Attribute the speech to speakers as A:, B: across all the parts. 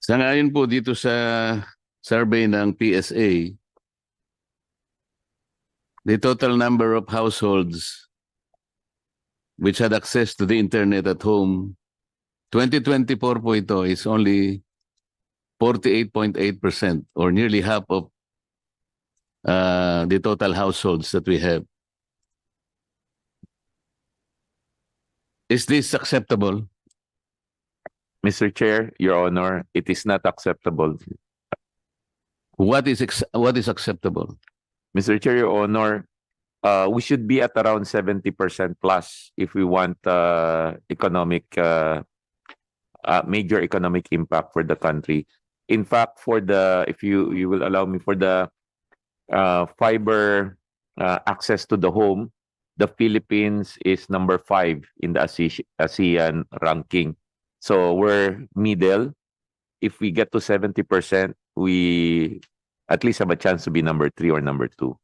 A: Sangayon po dito sa survey ng PSA, the total number of households which had access to the internet at home, 2024 po ito is only 48.8% or nearly half of the total households that we have. Is this acceptable?
B: Mr. Chair, Your Honor, it is not acceptable.
A: What is acceptable?
B: Mr. Chair, Your Honor, we should be at around 70% plus if we want major economic impact for the country. In fact, if you will allow me, for the fiber access to the home, the Philippines is number 5 in the ASEAN ranking. So we're middle. If we get to 70%, we at least have a chance to be number 3 or number 2.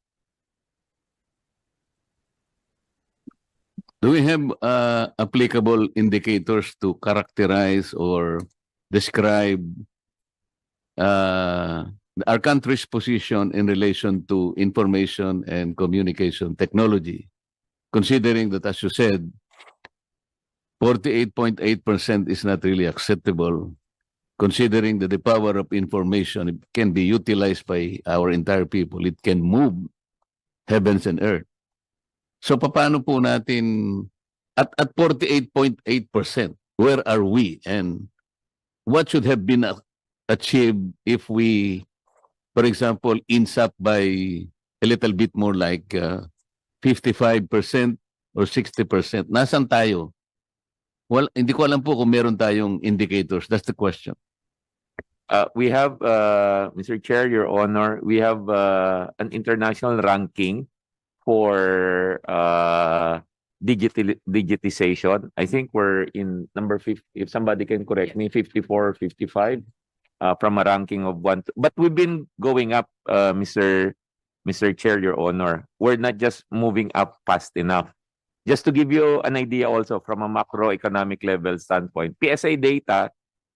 A: Do we have applicable indicators to characterize or describe our country's position in relation to information and communication technology, considering that, as you said, 48.8% is not really acceptable, considering that the power of information can be utilized by our entire people. It can move heavens and earth. So paano po natin, at 48.8%, where are we? And what should have been achieved if we, for example, inch up by a little bit more like 55% or 60%? Nasaan tayo? Well, hindi ko alam po kung meron tayong indicators. That's the question.
B: We have, Mr. Chair, Your Honor, we have an international ranking for digitization. I think we're in number 50, if somebody can correct me, 54 or 55 from a ranking of 1. But we've been going up, Mr. Chair, Your Honor. We're not just moving up fast enough. Just to give you an idea also from a macroeconomic level standpoint, PSA data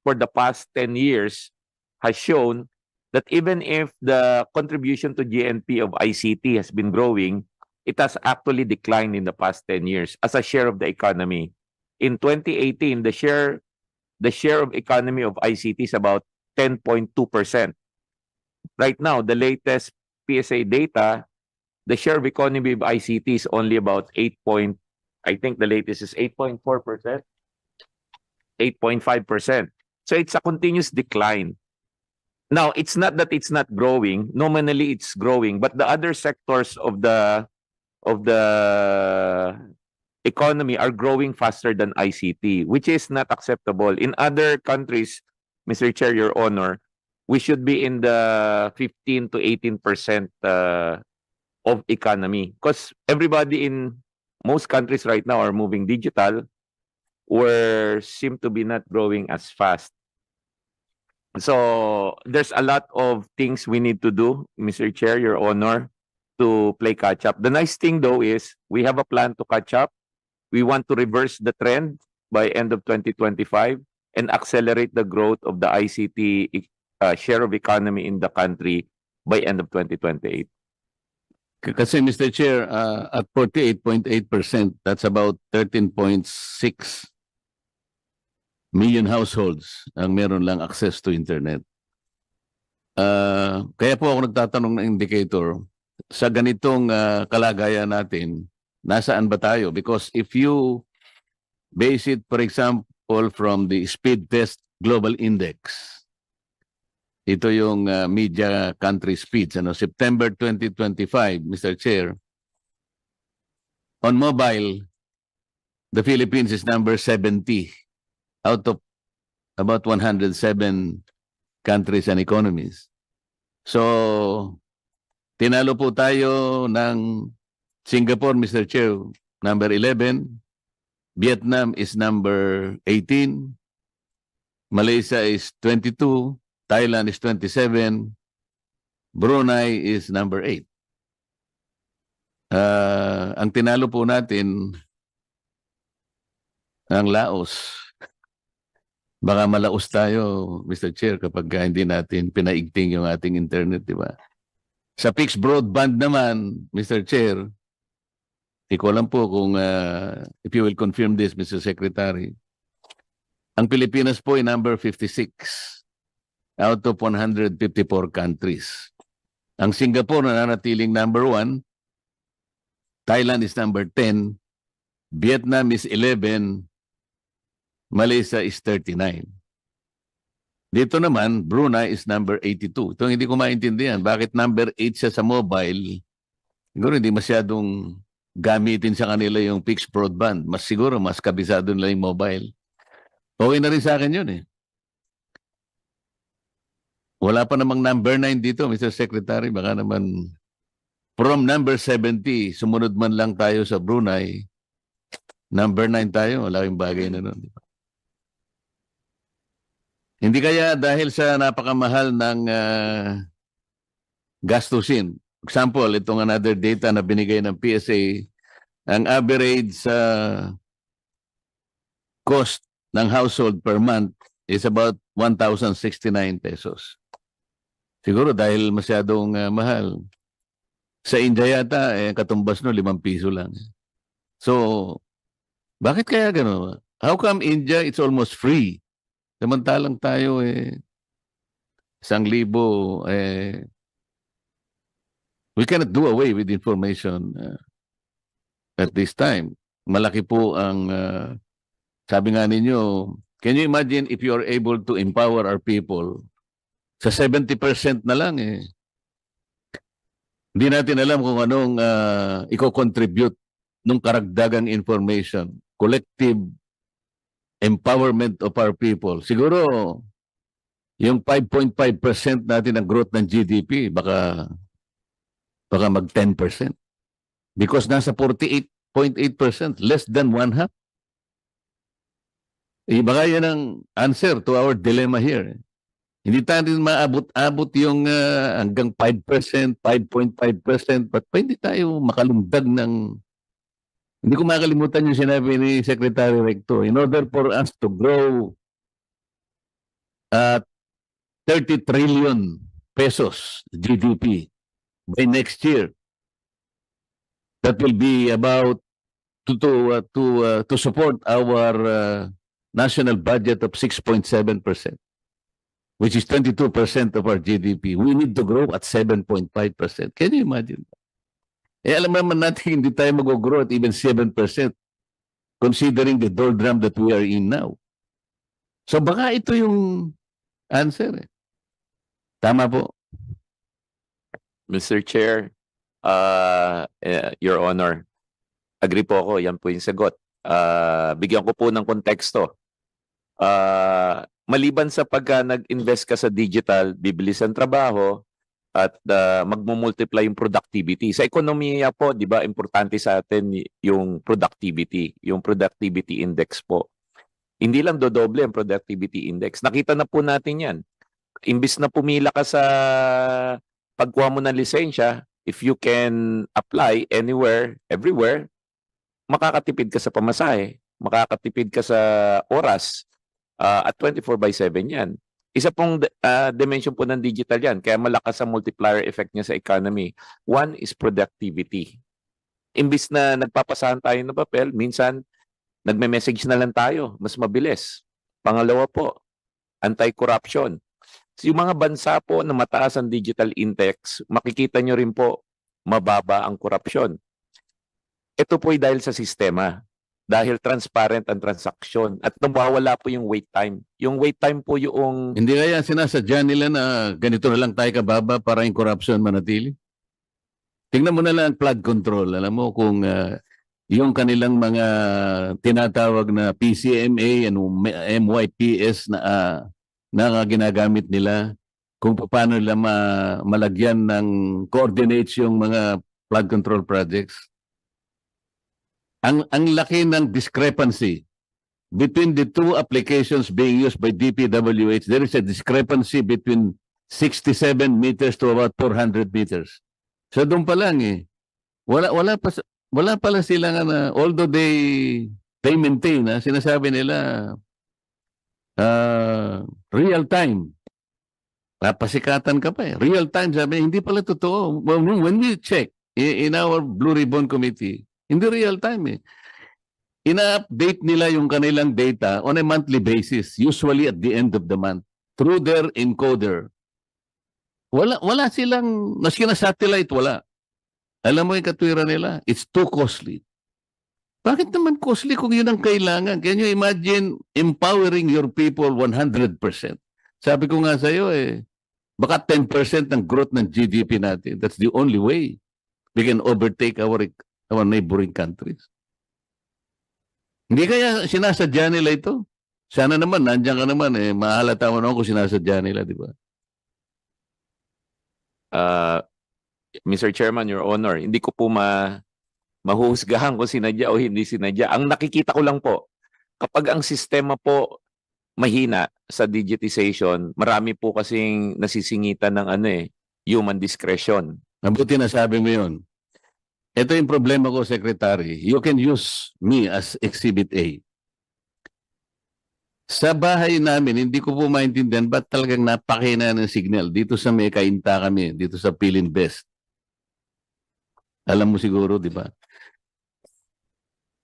B: for the past 10 years has shown that even if the contribution to GNP of ICT has been growing, it has actually declined in the past 10 years as a share of the economy. In 2018, the share of economy of ICT is about 10.2%. Right now, the latest PSA data, the share of economy of ICT is only about 8. I think the latest is 8.4%, 8.5%. So it's a continuous decline. Now, it's not that it's not growing. Nominally, it's growing, but the other sectors of the economy are growing faster than ICT, which is not acceptable. In other countries, Mr. Chair, Your Honor, we should be in the 15 to 18% of economy, because everybody in most countries right now are moving digital, or seem to be not growing as fast. So there's a lot of things we need to do, Mr. Chair, Your Honor, to play catch up. The nice thing though is we have a plan to catch up. We want to reverse the trend by end of 2025 and accelerate the growth of the ICT share of economy in the country by end of 2028.
A: Kasi Mr. Chair, at 48.8%, that's about 13.6 million households ang meron lang access to internet. Kaya po ako nagtatanong ng indicator, sa ganitong kalagayan natin, nasaan ba tayo? Because if you base it, for example, from the Speed Test Global Index, ito yung media country speeds, September 2025, Mr. Chair. On mobile, the Philippines is number 70 out of about 107 countries and economies. So, tinalo po tayo ng Singapore, Mr. Chair, number 11. Vietnam is number 18. Malaysia is 22. Thailand is 27. Brunei is number 8. Ang tinalo po natin ang Laos. Baka malaos tayo, Mr. Chair, kapag hindi natin pinaigting yung ating internet, di ba? Sa fixed broadband naman, Mr. Chair, di ko alam po kung if you will confirm this, Mr. Secretary. Ang Pilipinas po ay number 56 out of 154 countries. Ang Singapore nananatiling number 1, Thailand is number 10, Vietnam is 11, Malaysia is 39. Dito naman, Brunei is number 82. Ito hindi ko maintindihan. Bakit number 8 siya sa mobile? Siguro hindi masyadong gamitin sa kanila yung fixed broadband. Siguro mas kabisado nila yung mobile. Okay na rin sa akin yun eh. Wala pa namang number 9 dito, Mr. Secretary. Baka naman from number 70, sumunod man lang tayo sa Brunei. Number 9 tayo, malaking bagay na nun. Hindi kaya dahil sa napakamahal ng gastusin. Example, itong another data na binigay ng PSA, ang average cost ng household per month is about 1,069 pesos. Siguro dahil masyadong mahal. Sa India yata, katumbas no, 5 piso lang. So, bakit kaya gano'n? How come India, it's almost free? Samantalang tayo, 1,000, we cannot do away with information at this time. Malaki po ang, sabi nga ninyo, can you imagine if you are able to empower our people? Sa 70% na lang hindi natin alam kung anong i-contribute ng karagdagang information. Collective empowerment of our people. Siguro, yung 5.5% natin ng growth ng GDP, baka mag 10%. Because nasa 48.8%, less than one half. Baka yan ang answer to our dilemma here. Hindi tayo maabot-abot yung hanggang 5%, 5.5%, but pwede tayo makalumdag ng... Hindi ko makalimutan yung sinabi ni Secretary Recto. In order for us to grow at 30 trillion pesos GDP by next year, that will be about to support our national budget of 6.7%, which is 22% of our GDP. We need to grow at 7.5%. Can you imagine? Alam naman natin hindi tayo mag-grow at even 7% considering the doldrum that we are in now. So baka ito yung answer. Tama po.
B: Mr. Chair, Your Honor, agree po ako, yan po yung sagot. Bigyan ko po ng konteksto. Maliban sa pagka nag-invest ka sa digital, bibilis ang trabaho, at magmumultiply yung productivity. Sa ekonomiya po, di ba, importante sa atin yung productivity index po. Hindi lang dodoble ang productivity index. Nakita na po natin yan. Imbis na pumila ka sa pagkuha mo ng lisensya, if you can apply anywhere, everywhere, makakatipid ka sa pamasahe, makakatipid ka sa oras, at 24/7 yan. Isa pong dimension po ng digital yan, kaya malakas ang multiplier effect niya sa economy. One is productivity. Imbis na nagpapasahan tayo ng papel, minsan nagme-message na lang tayo, mas mabilis. Pangalawa po, anti-corruption. So, yung mga bansa po na mataas ang digital index, makikita nyo rin po, mababa ang korupsyon. Ito po ay dahil sa sistema. Dahil transparent ang transaksyon at nawawala po yung wait time. Yung wait time po yung...
A: Hindi kaya sinasadya nila na ganito na lang tayo kababa para yung corruption manatili? Tingnan mo na lang ang flood control. Alam mo kung yung kanilang mga tinatawag na PCMA and MYPS na ginagamit nila, kung paano nila malagyan ng coordinates yung mga flood control projects. Ang laki ng discrepancy between the two applications being used by DPWH. There is a discrepancy between 67 meters to about 400 meters. So doon pa lang wala pala sila although they maintain, sinasabi nila real time. Papasikatan ka pa eh. Real time, sabi, hindi pala totoo. Well, when we check in our Blue Ribbon Committee, hindi real time eh. Ina-update nila yung kanilang data on a monthly basis, usually at the end of the month, through their encoder. Wala silang, maski na satellite, wala. Alam mo yung katwiran nila? It's too costly. Bakit naman costly kung yun ang kailangan? Can you imagine empowering your people 100%? Sabi ko nga sa'yo baka 10% ng growth ng GDP natin. That's the only way we can overtake our neighboring countries. Hindi kaya sinasadya nila ito? Sana naman, nandiyan ka naman mahalata mo naman kung sinasadya nila, di ba?
B: Mr. Chairman, Your Honor, hindi ko po mahuhusgahan kung sinadya o hindi sinadya. Ang nakikita ko lang po, kapag ang sistema po mahina sa digitization, marami po kasing nasisingitan ng human discretion.
A: Mabuti na sabi mo yun. Ito yung problema ko, Secretary. You can use me as Exhibit A. Sa bahay namin, hindi ko po maintindihan ba't talagang napakina ng signal. Dito sa may kainta kami, dito sa Pilin Best. Alam mo siguro, di ba?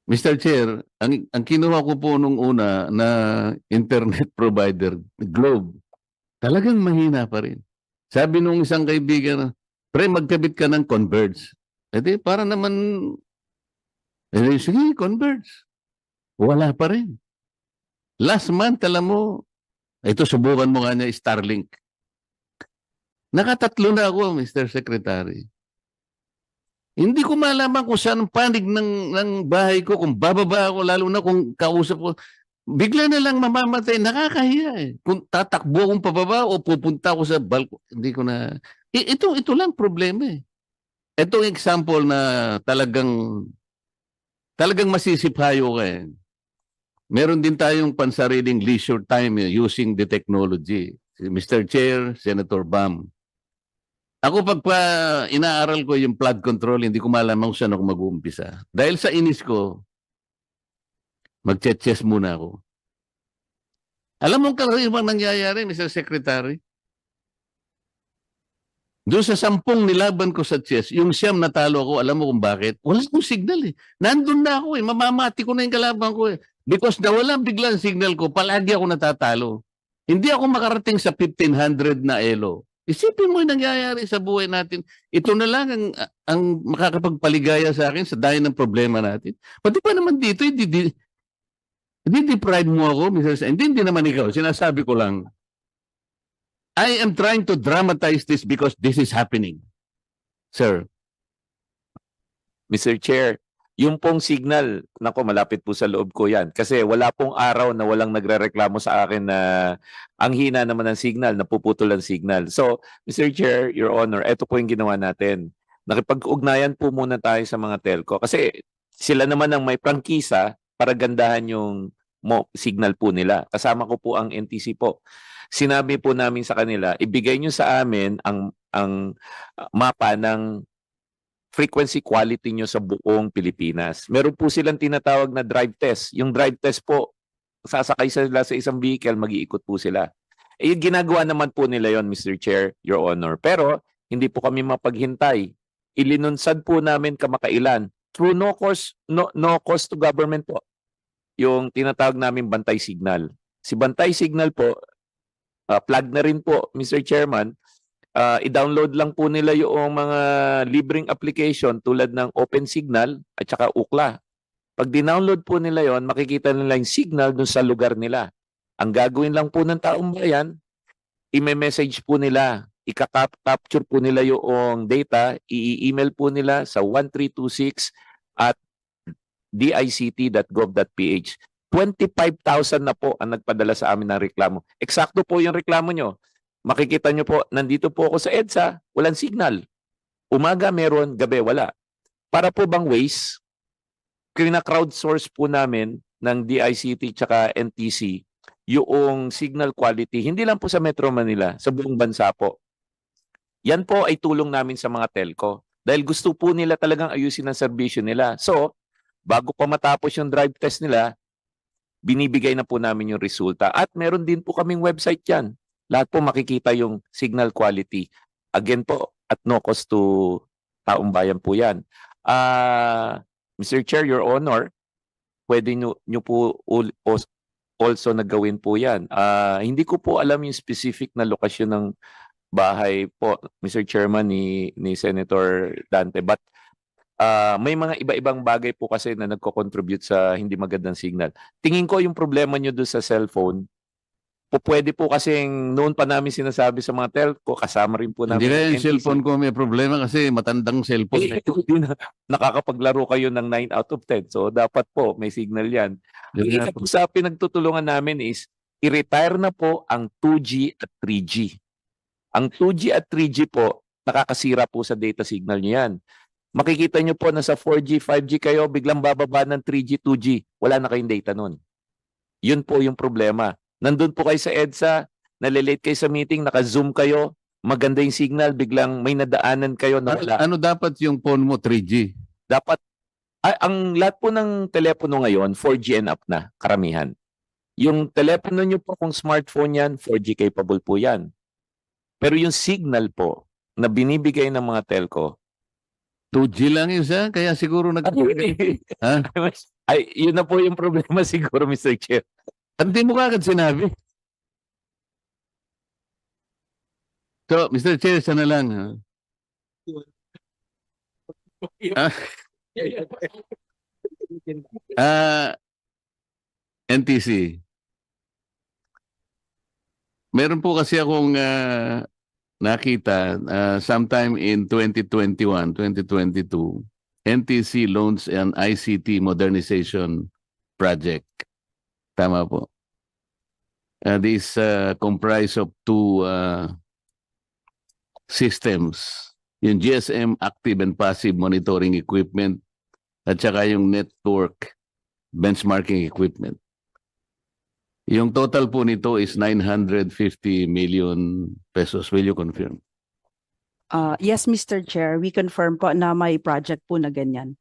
A: Mr. Chair, ang kinuha ko po nung una na internet provider, Globe, talagang mahina pa rin. Sabi nung isang kaibigan, pre, magkabit ka ng Converge. Para naman, sige, Converge. Wala pa rin. Last month, alam mo, ito subukan mo nga niya, Starlink. Nakatatlo na ako, Mr. Secretary. Hindi ko malaman kung saan ang panig ng bahay ko, kung bababa ako, lalo na kung kausap ko. Bigla na lang mamamatay, nakakahiya Kung tatakbo akong pababa o pupunta ako sa balko, hindi ko na... Ito lang problema Itong example na talagang masisiphayo ka Meron din tayong pansariling leisure time using the technology. Mr. Chair, Senator Bam. Ako pagpa inaaral ko yung flood control, hindi ko malaman kung saan ako mag-uumpisa. Dahil sa inis ko, mag-chess muna ako. Alam mo karaniwang nangyayari, Mr. Secretary? Doon sa 10 nilaban ko sa chess, yung 9 natalo ako, alam mo kung bakit? Wala akong signal Nandun na ako mamamati ko na yung kalaban ko Because nawalan biglang signal ko, palagi ako natatalo. Hindi ako makarating sa 1500 na elo. Isipin mo yung nangyayari sa buhay natin. Ito na lang ang makakapagpaligaya sa akin sa dahil ng problema natin. Pati pa naman dito, hindi-deprive mo ako, Mr. Hindi naman ikaw. Sinasabi ko lang, I am trying to dramatize this because this is happening. Sir.
B: Mr. Chair, yung pong signal, nako malapit po sa loob ko yan. Kasi wala pong araw na walang nagrereklamo sa akin na ang hina naman ng signal, napuputol ang signal. So, Mr. Chair, Your Honor, ito po yung ginawa natin. Nakipag-ugnayan po muna tayo sa mga telco. Kasi sila naman ang may prangkisa para gandahan yung signal po nila. Kasama ko po ang NTC po. Sinabi po namin sa kanila, ibigay nyo sa amin ang mapa ng frequency quality nyo sa buong Pilipinas. Meron po silang tinatawag na drive test. Yung drive test po, sasakay sila sa isang vehicle, mag-iikot po sila. Ginagawa naman po nila yon, Mr. Chair, Your Honor. Pero hindi po kami mapaghintay. Ilinunsad po namin kamakailan through no cost to government po. Yung tinatawag namin Bantay Signal. Si Bantay Signal po, plug na rin po, Mr. Chairman, i-download lang po nila yung mga libreng application tulad ng Open Signal at saka Ookla. Pag dinownload po nila yon, makikita nila yung signal dun sa lugar nila. Ang gagawin lang po ng taong bayan, i-message po nila, i-capture po nila yung data, i-email po nila sa 1326 at dict.gov.ph. 25,000 na po ang nagpadala sa amin ng reklamo. Eksakto po yung reklamo nyo. Makikita nyo po, nandito po ako sa EDSA, walang signal. Umaga meron, gabi wala. Para po bang waste, crowdsource po namin ng DICT tsaka NTC yung signal quality, hindi lang po sa Metro Manila, sa buong bansa po. Yan po ay tulong namin sa mga telco. Dahil gusto po nila talagang ayusin ang serbisyo nila. So, bago pa matapos yung drive test nila, binibigay na po namin yung resulta. At meron din po kaming website yan. Lahat po makikita yung signal quality. Again po, at no cost to taong bayan po yan. Mr. Chair, Your Honor, pwede nyo po also nagawin po yan. Hindi ko po alam yung specific na lokasyon ng bahay po, Mr. Chairman, ni Senator Dante. But may mga iba-ibang bagay po kasi na nagko-contribute sa hindi magandang signal. Tingin ko yung problema nyo doon sa cellphone, pwede po kasing noon pa namin sinasabi sa mga telco, kasama rin po namin.
A: Hindi kaya yung
B: NTC.
A: cellphone ko may problema kasi matandang cellphone.
B: Hindi na, nakakapaglaro kayo ng 9 out of 10. So, dapat po, may signal yan. Ang isa po sa pinagtutulungan namin is, i-retire na po ang 2G at 3G. Ang 2G at 3G po, nakakasira po sa data signal nyo yan. Makikita nyo po na sa 4G, 5G kayo, biglang bababa ng 3G, 2G. Wala na kayong data nun. Yun po yung problema. Nandun po kayo sa EDSA, nalilate kayo sa meeting, naka-zoom kayo, maganda yung signal, biglang may nadaanan kayo na wala.
A: Ano dapat yung phone mo 3G?
B: Dapat, ang lahat po ng telepono ngayon, 4G and up na, karamihan. Yung telepono nyo po kung smartphone yan, 4G capable po yan. Pero yung signal po na binibigay ng mga telco,
A: 2G lang yun siya, kaya siguro Ha?
B: ay, yun na po yung problema siguro, Mr. Chair.
A: Hindi mo kagad sinabi. So, Mr. Chair, sana lang. NTC. Meron po kasi akong nakita sometime in 2021, 2022, NTC launches an ICT modernization project. Tama po. This comprise of two systems. Yung GSM active and passive monitoring equipment at saka yung network benchmarking equipment. Yung total po nito is 950 million pesos. Will you confirm?
C: Yes, Mr. Chair, we confirm po na may project po na ganyan.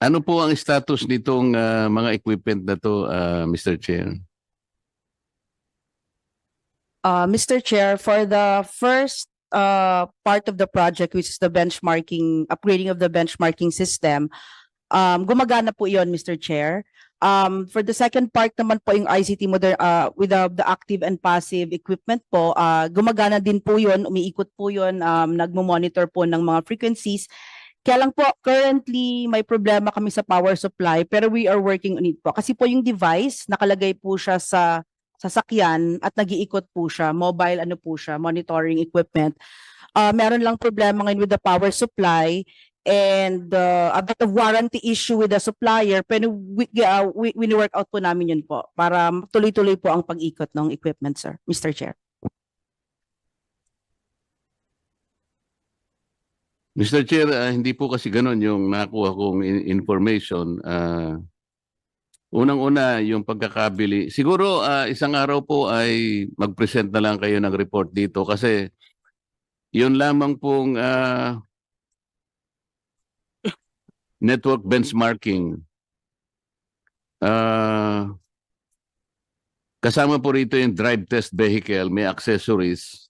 A: Ano po ang status nitong mga equipment na to, Mr. Chair?
C: Mr. Chair, for the first part of the project, which is the benchmarking, upgrading of the benchmarking system, gumagana po yon, Mr. Chair. For the second part naman po yung ICT with the active and passive equipment po, gumagana din po yon, umiikot po yon, nagmo-monitor po ng mga frequencies. Kaya lang po, currently may problema kami sa power supply, pero we are working on it po. Kasi po yung device, nakalagay po siya sa sasakyan at nag-iikot po siya, mobile ano po siya, monitoring equipment. Meron lang problema ngayon with the power supply and a bit of warranty issue with the supplier, pero we work out po namin yun po para tuloy-tuloy po ang pag-ikot ng equipment, sir, Mr. Chair.
A: Mr. Chair, hindi po kasi ganun yung nakuha kong information. Unang-una, yung pagkakabili. Siguro isang araw po ay mag-present na lang kayo ng report dito kasi yun lamang pong network benchmarking. Kasama po rito yung drive test vehicle, may accessories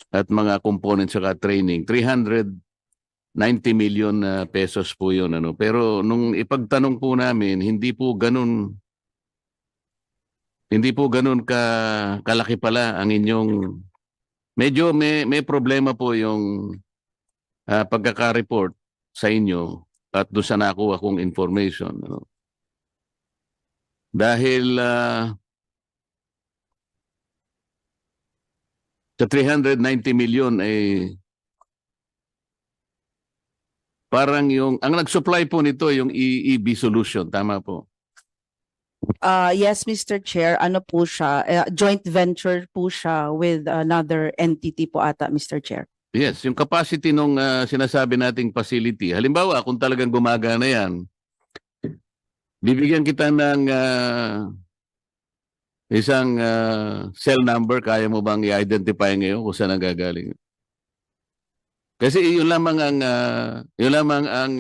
A: at mga components saka training. 390 million pesos po yun. Ano. Pero nung ipagtanong po namin, hindi po ganun kalaki pala ang inyong, medyo may problema po yung pagkaka-report sa inyo at doon sa nakuha kong information. Ano. Dahil sa 390 million ay parang yung, ang nag-supply po nito yung EEB solution, tama po?
C: Yes, Mr. Chair, ano po siya, joint venture po siya with another entity po ata, Mr. Chair.
A: Yes, yung capacity nung sinasabi nating facility. Halimbawa, kung talagang gumagana yan, bibigyan kita ng isang cell number, kaya mo bang i-identify ngayon kung saan ang gagaling? Kasi yun lamang ang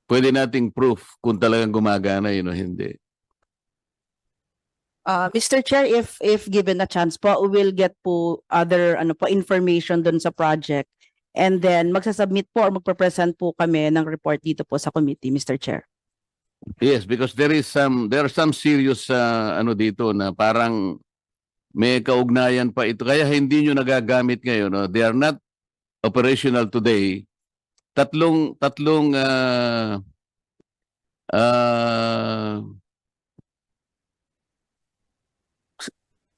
A: pwede nating proof kung talagang gumagana yun o hindi.
C: Mr. Chair, if given a chance po, we will get po other information dun sa project. And then magsasubmit po or magpe-present po kami ng report dito po sa committee, Mr. Chair.
A: Yes, because there are some serious dito na parang may kaugnayan pa ito. Kaya hindi nyo nagagamit ngayon. No? They are not operational today. Tatlong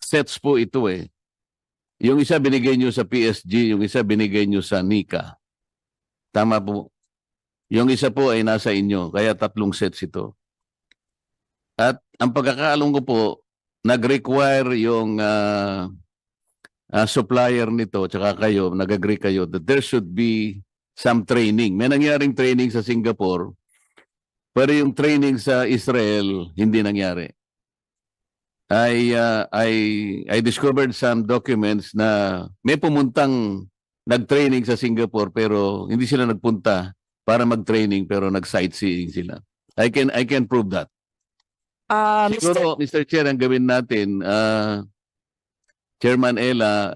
A: sets po ito eh. Yung isa binigay nyo sa PSG, yung isa binigay nyo sa NICA. Tama po. Yung isa po ay nasa inyo, kaya tatlong sets ito. At ang pagkakaalam ko po, nag-require yung supplier nito, tsaka kayo, nag-agree kayo that there should be some training. May nangyaring training sa Singapore, pero yung training sa Israel, hindi nangyari. I discovered some documents na may pumuntang nag-training sa Singapore pero hindi sila nagpunta para mag-training pero nag-sightseeing sila. I can prove that. Siguro, Mr. Chair, ang gawin natin, Chairman Ella,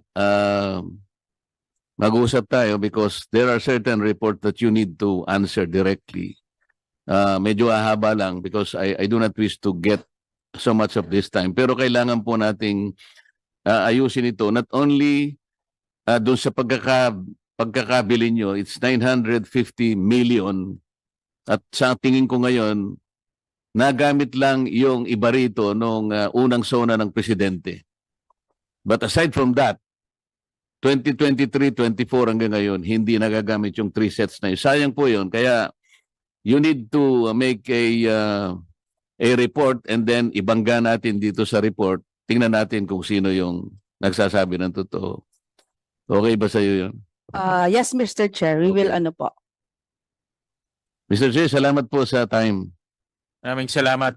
A: mag-usap tayo because there are certain reports that you need to answer directly. Medyo ahaba lang because I do not wish to get so much of this time. Pero kailangan po nating ayusin ito. Not only doon sa pagkakabili nyo, it's 950 million. At sa tingin ko ngayon, nagamit lang yung iba rito nung unang sona ng presidente. But aside from that, 2023, 24 hanggang ngayon, hindi nagagamit yung 3 sets na yun. Sayang po yun. Kaya you need to make a report and then ibangga natin dito sa report. Tingnan natin kung sino yung nagsasabi ng totoo. Okay ba sa'yo yun?
C: Yes, Mr. Chair. We will
A: Okay.
C: po.
A: Mr. Chair, salamat po sa time.
D: Maraming salamat.